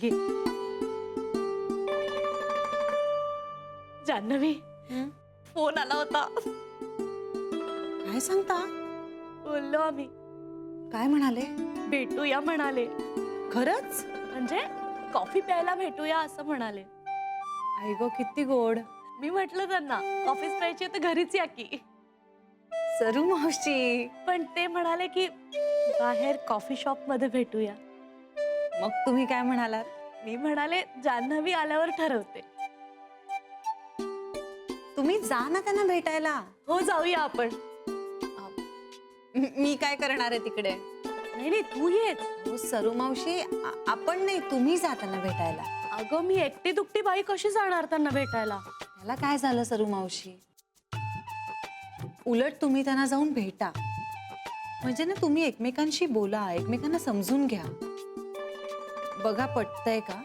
घे. जान्हवी, फोन आला होता. काय सांगता? बोललो आम्ही. काय म्हणाले? भेटूया म्हणाले. खरंच? म्हणजे कॉफी प्यायला भेटूया असं म्हणाले. आई गो, किती गोड. मी म्हटलं त्यांना कॉफीच प्यायची आहे तर घरीच या की. सरू मावशी. पण ते म्हणाले की बाहेर कॉफी शॉप मध्ये भेटूया. मग तुम्ही काय म्हणालात? मी म्हणाले जान्हवी आल्यावर ठरवते. तुम्ही जा ना त्यांना भेटायला. हो, जाऊया आपण. मी काय करणार आहे तिकडे? नाही नाही, तू येच. हो सरू मावशी, आपण नाही, तुम्ही जा त्यांना भेटायला. अगं, मी एकटी दुकटी बाई कशी जाणार त्यांना भेटायला? त्याला काय झालं सरू मावशी? उलट तुम्ही त्यांना जाऊन भेटा. म्हणजे ना, तुम्ही एकमेकांशी बोला, एकमेकांना समजून घ्या. बघा पटतंय का?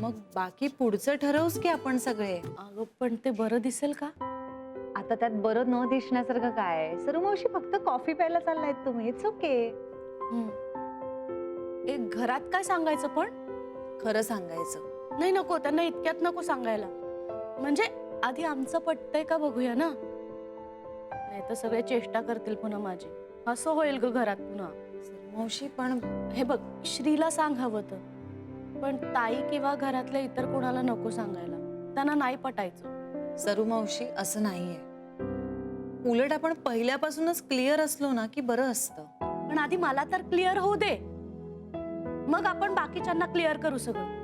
मग बाकी पुढचं ठरवूच की आपण सगळे. अगं, पण ते बरं दिसेल का? आता त्यात बरं न दिसण्यासारखं काय? सरू मावशी, फक्त कॉफी प्यायला चाललायत तुम्ही. It's okay. एक घरात काय सांगायचं पण? खरं सांगायचं. नाही, नको, त्यांना इतक्यात नको सांगायला. म्हणजे आधी आमचं पटतंय का बघूया ना. नाही तर सगळे चेष्टा करतील पुन्हा माझी. असं होईल ग घरात पुन्हा. सरू मावशी, पण हे बघ, श्रीला सांग हवं तर, पण ताई किंवा घरातल्या इतर कोणाला नको सांगायला. त्यांना नाही पटायचं. सरू मावशी, असं नाहीये. उलट आपण पहिल्यापासूनच क्लिअर असलो ना की बरं असतं. पण आधी मला तर क्लिअर होऊ दे, मग आपण बाकीच्यांना क्लिअर करू सगळं.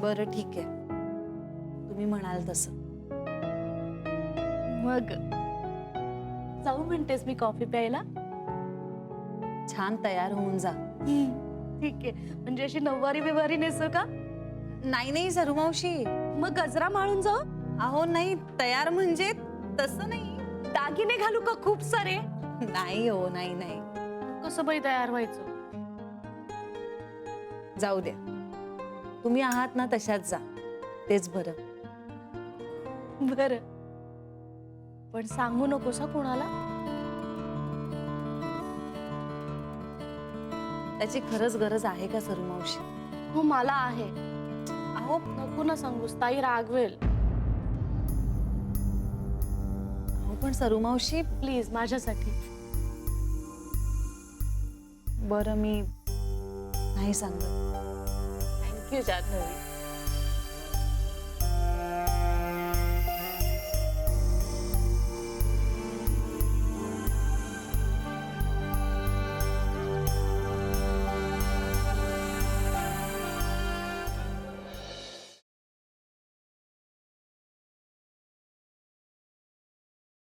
बरं, ठीक आहे, तुम्ही म्हणाल तसं. मग जाऊ म्हणतेस मी कॉफी प्यायला? छान तयार होऊन जा. ठीक आहे. म्हणजे अशी नऊवारी बिवारी नेसू का? नाही नाही सरू मावशी. मग गजरा माळून जाऊ? अहो नाही, तयार म्हणजे तसं नाही. दागिने घालू का खूप सारे? नाही हो, नाही नाही. कसं बाई तयार व्हायचं? जाऊ द्या, तुम्ही आहात ना तशाच जा, तेच बरं. बर, पण सांगू नकोस कोणाला. त्याची खरंच गरज आहे का सरू मावशी? हो, मला आहे. अहो नको ना सांगूस, ताई रागवेल. पण सरू मावशी, प्लीज माझ्यासाठी. बरं, मी नाही सांगत. थँक्यू जान्हवी.